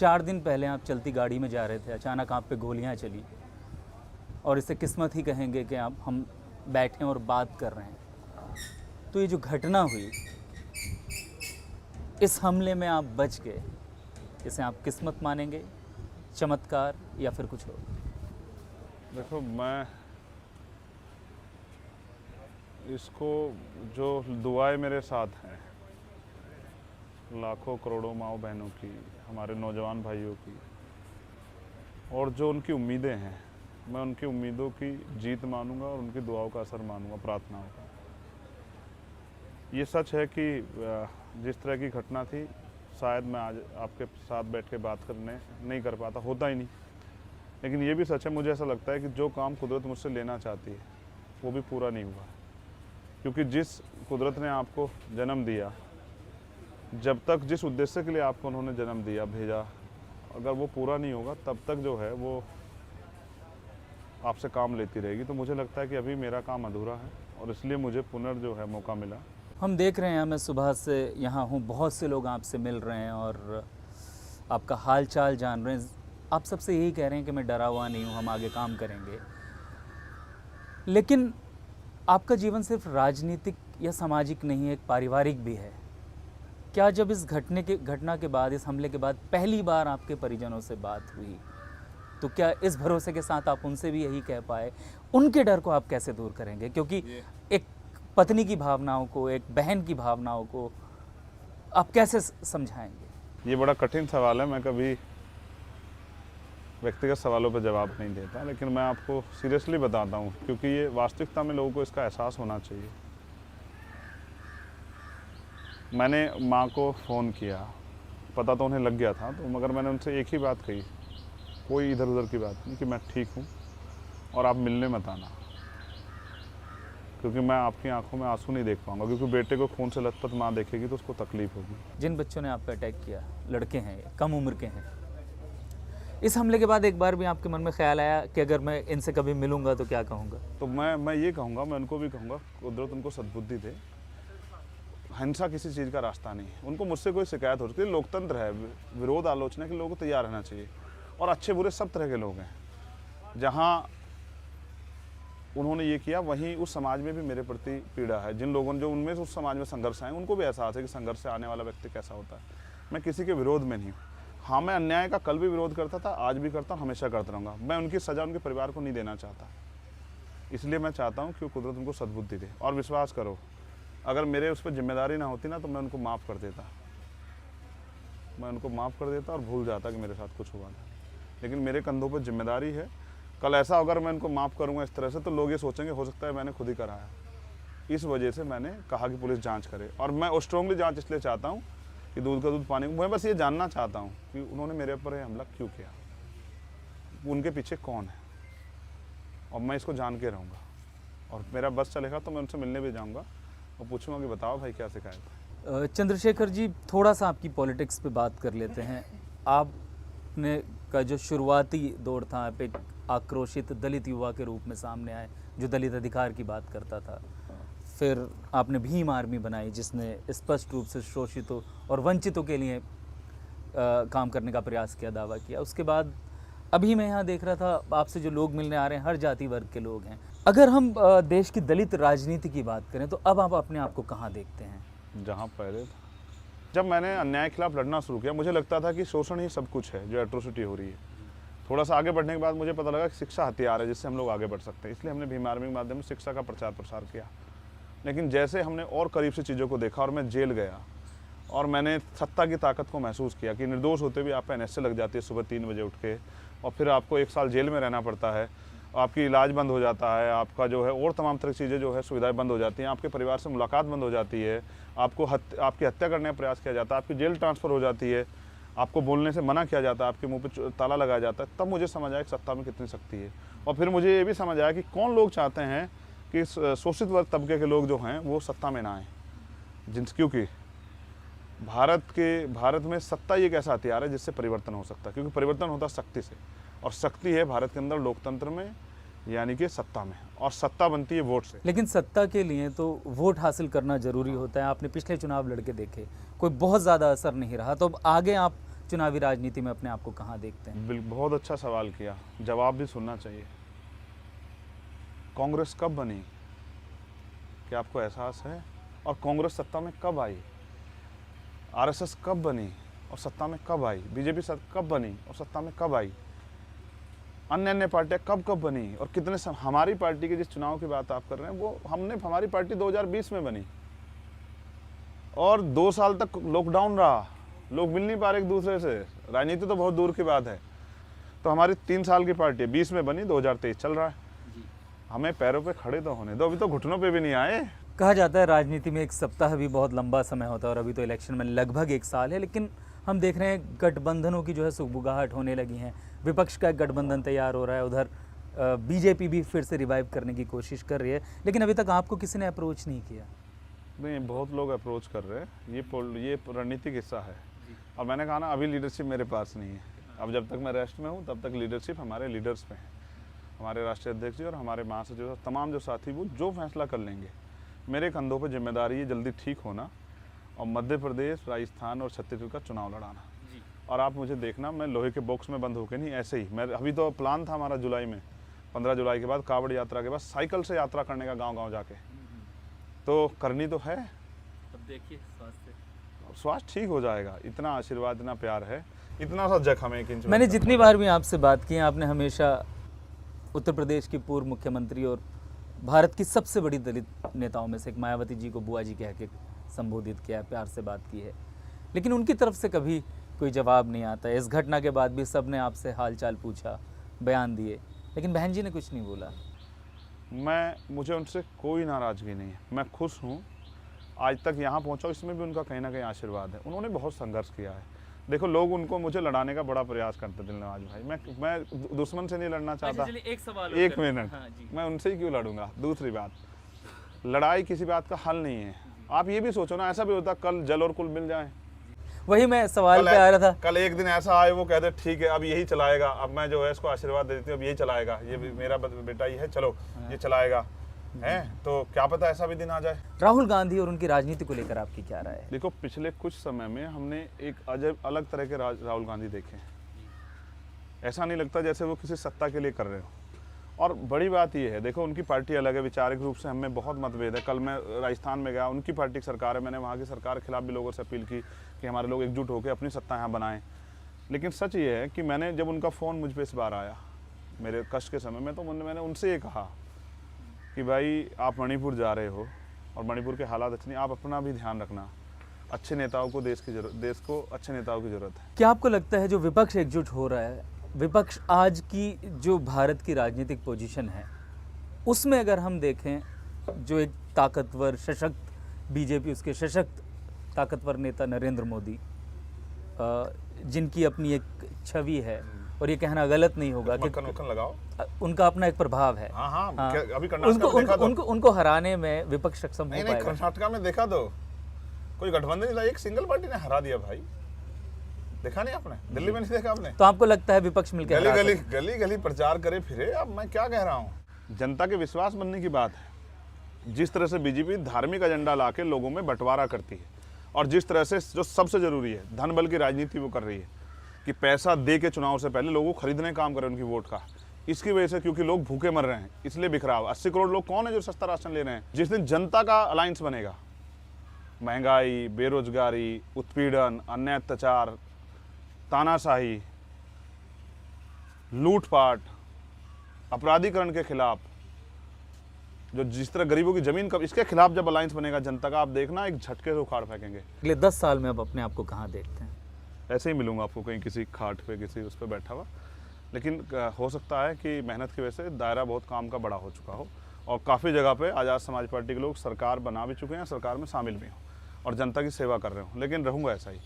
4 दिन पहले आप चलती गाड़ी में जा रहे थे, अचानक आप पे गोलियां चली और इसे किस्मत ही कहेंगे कि आप हम बैठे और बात कर रहे हैं। तो ये जो घटना हुई, इस हमले में आप बच गए, इसे आप किस्मत मानेंगे, चमत्कार या फिर कुछ और? देखो, मैं इसको, जो दुआएं मेरे साथ हैं लाखों करोड़ों माओ बहनों की, हमारे नौजवान भाइयों की, और जो उनकी उम्मीदें हैं, मैं उनकी उम्मीदों की जीत मानूंगा और उनकी दुआओं का असर मानूंगा, प्रार्थनाओं का। ये सच है कि जिस तरह की घटना थी, शायद मैं आज आपके साथ बैठ के बात करने नहीं कर पाता, होता ही नहीं। लेकिन ये भी सच है, मुझे ऐसा लगता है कि जो काम कुदरत मुझसे लेना चाहती है वो भी पूरा नहीं हुआ, क्योंकि जिस कुदरत ने आपको जन्म दिया, जब तक जिस उद्देश्य के लिए आपको उन्होंने जन्म दिया, भेजा, अगर वो पूरा नहीं होगा तब तक जो है वो आपसे काम लेती रहेगी। तो मुझे लगता है कि अभी मेरा काम अधूरा है और इसलिए मुझे जो है मौका मिला। हम देख रहे हैं, मैं सुबह से यहाँ हूँ, बहुत से लोग आपसे मिल रहे हैं और आपका हाल चाल जान रहे हैं। आप सबसे यही कह रहे हैं कि मैं डरा हुआ नहीं हूँ, हम आगे काम करेंगे। लेकिन आपका जीवन सिर्फ राजनीतिक या सामाजिक नहीं है, एक पारिवारिक भी है। क्या जब इस घटना के बाद, इस हमले के बाद पहली बार आपके परिजनों से बात हुई, तो क्या इस भरोसे के साथ आप उनसे भी यही कह पाए? उनके डर को आप कैसे दूर करेंगे? क्योंकि एक पत्नी की भावनाओं को, एक बहन की भावनाओं को आप कैसे समझाएंगे? ये बड़ा कठिन सवाल है, मैं कभी व्यक्तिगत सवालों पर जवाब नहीं देता, लेकिन मैं आपको सीरियसली बताता हूँ, क्योंकि ये वास्तविकता में लोगों को इसका एहसास होना चाहिए। मैंने माँ को फ़ोन किया, पता तो उन्हें लग गया था, तो मगर मैंने उनसे एक ही बात कही, कोई इधर उधर की बात नहीं, कि मैं ठीक हूँ और आप मिलने मत आना, क्योंकि मैं आपकी आंखों में आंसू नहीं देख पाऊंगा, क्योंकि बेटे को खून से लथपथ माँ देखेगी तो उसको तकलीफ होगी। जिन बच्चों ने आप पे अटैक किया, लड़के हैं, कम उम्र के हैं, इस हमले के बाद एक बार भी आपके मन में ख्याल आया कि अगर मैं इनसे कभी मिलूंगा तो क्या कहूँगा? तो मैं ये कहूँगा, मैं उनको भी कहूँगा, कुदरत उनको सद्बुद्धि दे। हिंसा किसी चीज़ का रास्ता नहीं है। उनको मुझसे कोई शिकायत हो सकती है, लोकतंत्र है, विरोध आलोचना के लोगों को तैयार रहना चाहिए, और अच्छे बुरे सब तरह के लोग हैं। जहाँ उन्होंने ये किया, वहीं उस समाज में भी मेरे प्रति पीड़ा है। जिन लोगों, जो उनमें उस समाज में संघर्ष आए, उनको भी एहसास है कि संघर्ष से आने वाला व्यक्ति कैसा होता है। मैं किसी के विरोध में नहीं हूँ। हाँ, मैं अन्याय का कल भी विरोध करता था, आज भी करता हूँ, हमेशा करता रहूँगा। मैं उनकी सज़ा उनके परिवार को नहीं देना चाहता, इसलिए मैं चाहता हूँ कि कुदरत उनको सद्बुद्धि दे। और विश्वास करो, अगर मेरे उस पर जिम्मेदारी ना होती ना, तो मैं उनको माफ़ कर देता, मैं उनको माफ़ कर देता और भूल जाता कि मेरे साथ कुछ हुआ था। लेकिन मेरे कंधों पर जिम्मेदारी है। कल ऐसा अगर मैं उनको माफ़ करूँगा इस तरह से, तो लोग ये सोचेंगे हो सकता है मैंने खुद ही कराया। इस वजह से मैंने कहा कि पुलिस जांच करे, और मैं स्ट्रांगली जांच इसलिए चाहता हूँ कि दूध का दूध पानी। मैं बस ये जानना चाहता हूँ कि उन्होंने मेरे ऊपर हमला क्यों किया, उनके पीछे कौन है, और मैं इसको जान के रहूँगा। और मेरा बस चलेगा तो मैं उनसे मिलने भी जाऊँगा और पूछूंगा कि बताओ भाई क्या शिकायत है। चंद्रशेखर जी, थोड़ा सा आपकी पॉलिटिक्स पे बात कर लेते हैं। आपने का जो शुरुआती दौर था, आप एक आक्रोशित दलित युवा के रूप में सामने आए जो दलित अधिकार की बात करता था। फिर आपने भीम आर्मी बनाई जिसने स्पष्ट रूप से शोषितों और वंचितों के लिए काम करने का प्रयास किया, दावा किया। उसके बाद अभी मैं यहाँ देख रहा था, आपसे जो लोग मिलने आ रहे हैं हर जाति वर्ग के लोग हैं। अगर हम देश की दलित राजनीति की बात करें तो अब आप अपने आप को कहाँ देखते हैं? जहाँ पहले था, जब मैंने अन्याय के खिलाफ लड़ना शुरू किया, मुझे लगता था कि शोषण ही सब कुछ है, जो एट्रोसिटी हो रही है। थोड़ा सा आगे बढ़ने के बाद मुझे पता लगा कि शिक्षा हथियार है जिससे हम लोग आगे बढ़ सकते हैं, इसलिए हमने भीम आर्मी के माध्यम से शिक्षा का प्रचार प्रसार किया। लेकिन जैसे हमने और करीब से चीज़ों को देखा और मैं जेल गया और मैंने सत्ता की ताकत को महसूस किया कि निर्दोष होते भी आप पे NSA लग जाती है सुबह 3 बजे उठ के, और फिर आपको 1 साल जेल में रहना पड़ता है, आपकी इलाज बंद हो जाता है, आपका जो है और तमाम तरह की चीज़ें जो है सुविधाएं बंद हो जाती हैं, आपके परिवार से मुलाकात बंद हो जाती है, आपकी हत्या करने का प्रयास किया जाता है, आपकी जेल ट्रांसफ़र हो जाती है, आपको बोलने से मना किया जाता है, आपके मुंह पे ताला लगाया जाता है। तब मुझे समझ आया कि सत्ता में कितनी शक्ति है। और फिर मुझे ये भी समझ आया कि कौन लोग चाहते हैं कि शोषित वर्ग तबके के लोग जो हैं वो सत्ता में ना आए, क्योंकि भारत में सत्ता ही एक ऐसा हथियार है जिससे परिवर्तन हो सकता है, क्योंकि परिवर्तन होता है शक्ति से, और शक्ति है भारत के अंदर लोकतंत्र में, यानी कि सत्ता में, और सत्ता बनती है वोट से। लेकिन सत्ता के लिए तो वोट हासिल करना जरूरी होता है। आपने पिछले चुनाव लड़के देखे, कोई बहुत ज़्यादा असर नहीं रहा, तो अब आगे आप चुनावी राजनीति में अपने आप को कहाँ देखते हैं? बहुत अच्छा सवाल किया, जवाब भी सुनना चाहिए। कांग्रेस कब बनी, क्या आपको एहसास है? और कांग्रेस सत्ता में कब आई? आरएसएस कब बनी और सत्ता में कब आई? बीजेपी कब बनी और सत्ता में कब आई? अन्य पार्टियां कब बनी और कितने हमारी पार्टी के जिस चुनाव की बात आप कर रहे हैं वो हमारी पार्टी 2020 में बनी और 2 साल तक लॉकडाउन रहा, लोग मिल नहीं पा रहे एक दूसरे से, राजनीति तो बहुत दूर की बात है। तो हमारी 3 साल की पार्टी 20 में बनी, 2023 चल रहा है। हमें पैरों पे खड़े तो होने दो, अभी तो घुटनों पे भी नहीं आए। कहा जाता है राजनीति में 1 सप्ताह भी बहुत लंबा समय होता है और अभी तो इलेक्शन में लगभग 1 साल है, लेकिन हम देख रहे हैं गठबंधनों की जो है सुगबुगाहट होने लगी हैं। विपक्ष का एक गठबंधन तैयार हो रहा है, उधर बीजेपी भी फिर से रिवाइव करने की कोशिश कर रही है, लेकिन अभी तक आपको किसी ने अप्रोच नहीं किया। नहीं, बहुत लोग अप्रोच कर रहे हैं, ये रणनीतिक हिस्सा है। और मैंने कहा ना, अभी लीडरशिप मेरे पास नहीं है। अब जब तक मैं रेस्ट में हूँ तब तक लीडरशिप हमारे लीडर्स पे है, हमारे राष्ट्रीय अध्यक्ष जी और हमारे महासचिव, तमाम जो साथी वो जो फैसला कर लेंगे। मेरे कंधों पर जिम्मेदारी है जल्दी ठीक होना और मध्य प्रदेश, राजस्थान और छत्तीसगढ़ का चुनाव लड़ाना। और आप मुझे देखना, मैं लोहे के बॉक्स में बंद होकर नहीं, ऐसे ही मैं अभी तो प्लान था हमारा जुलाई में, 15 जुलाई के बाद कावड़ यात्रा के बाद साइकिल से यात्रा करने का गांव-गांव जाके, तो करनी तो है। अब देखिए स्वास्थ्य ठीक हो जाएगा, इतना आशीर्वाद, इतना प्यार है, इतना सा जख्म है 1 इंच। मैंने जितनी बार भी आपसे बात की है, आपने हमेशा उत्तर प्रदेश की पूर्व मुख्यमंत्री और भारत की सबसे बड़ी दलित नेताओं में से एक मायावती जी को बुआ जी कह के संबोधित किया है, प्यार से बात की है, लेकिन उनकी तरफ से कभी कोई जवाब नहीं आता है। इस घटना के बाद भी सब ने आपसे हालचाल पूछा, बयान दिए, लेकिन बहन जी ने कुछ नहीं बोला। मुझे उनसे कोई नाराज़गी नहीं है, मैं खुश हूँ। आज तक यहाँ पहुँचा, इसमें भी उनका कहीं ना कहीं आशीर्वाद है। उन्होंने बहुत संघर्ष किया है। देखो, लोग मुझे लड़ाने का बड़ा प्रयास करते दिलनवाज भाई। मैं दुश्मन से नहीं लड़ना चाहता। एक सवाल, 1 मिनट, मैं उनसे ही क्यों लड़ूंगा? दूसरी बात, लड़ाई किसी बात का हल नहीं है। आप ये भी सोचो ना, ऐसा भी होता कल जल और कुल मिल जाए। वही मैं सवाल पे आ रहा था। कल एक दिन ऐसा आए, वो कहते ठीक है अब यही चलाएगा, अब मैं जो है इसको आशीर्वाद दे देती हूँ, अब यही चलाएगा, ये मेरा बेटा ही है, चलो ये चलाएगा, है तो क्या पता ऐसा भी दिन आ जाए। राहुल गांधी और उनकी राजनीति को लेकर आपकी क्या राय है? देखो, पिछले कुछ समय में हमने एक अजब अलग तरह के राहुल गांधी देखे। ऐसा नहीं लगता जैसे वो किसी सत्ता के लिए कर रहे हो। और बड़ी बात ये है, देखो उनकी पार्टी अलग है, वैचारिक रूप से हमें बहुत मतभेद है। कल मैं राजस्थान में गया, उनकी पार्टी की सरकार है, मैंने वहाँ की सरकार के खिलाफ भी लोगों से अपील की कि हमारे लोग एकजुट होकर अपनी सत्ता यहाँ बनाएं। लेकिन सच ये है कि मैंने जब उनका फ़ोन मुझ पर इस बार आया मेरे कष्ट के समय में, तो मैंने उनसे ये कहा कि भाई आप मणिपुर जा रहे हो और मणिपुर के हालात अच्छे नहीं, आप अपना भी ध्यान रखना। अच्छे नेताओं को देश को अच्छे नेताओं की ज़रूरत है। क्या आपको लगता है जो विपक्ष एकजुट हो रहा है, विपक्ष आज की जो भारत की राजनीतिक पोजीशन है उसमें अगर हम देखें, जो एक ताकतवर सशक्त बीजेपी, उसके सशक्त ताकतवर नेता नरेंद्र मोदी, जिनकी अपनी एक छवि है और ये कहना गलत नहीं होगा कि लगाओ, उनका अपना एक प्रभाव है। हाँ, अभी उनको हराने में विपक्ष सक्षम हो पाएगा। कर्नाटका में देखा तो कोई गठबंधन नहीं था, एक सिंगल पार्टी ने हरा दिया भाई। देखा नहीं आपने? दिल्ली में नहीं देखा आपने? तो आपको लगता है विपक्ष मिलकर गली गली प्रचार करे फिरे? अब मैं क्या कह रहा हूँ, जनता के विश्वास बनने की बात है। जिस तरह से बीजेपी धार्मिक एजेंडा लाके लोगों में बंटवारा करती है और जिस तरह से जो सबसे जरूरी है धन बल की राजनीति वो कर रही है कि पैसा दे के चुनाव से पहले लोगों को खरीदने का काम करे उनकी वोट का, इसकी वजह से क्योंकि लोग भूखे मर रहे हैं इसलिए बिखराव। 80 करोड़ लोग कौन है जो सस्ता राशन ले रहे हैं? जिस दिन जनता का अलायंस बनेगा, महंगाई, बेरोजगारी, उत्पीड़न, अन्याय, अत्याचार, तानाशाही, लूटपाट, अपराधीकरण के खिलाफ, जो जिस तरह गरीबों की जमीन कब, इसके खिलाफ जब अलायंस बनेगा जनता का, आप देखना एक झटके से उखाड़ फेंकेंगे। अगले 10 साल में अब अपने आप को कहाँ देखते हैं? ऐसे ही मिलूंगा आपको कहीं किसी खाट पे, किसी उस पर बैठा हुआ। लेकिन हो सकता है कि मेहनत की वजह से दायरा बहुत काम का बड़ा हो चुका हो और काफ़ी जगह पे आज़ाद समाज पार्टी के लोग सरकार बना भी चुके हैं, सरकार में शामिल भी हों और जनता की सेवा कर रहे हो, लेकिन रहूँगा ऐसा ही।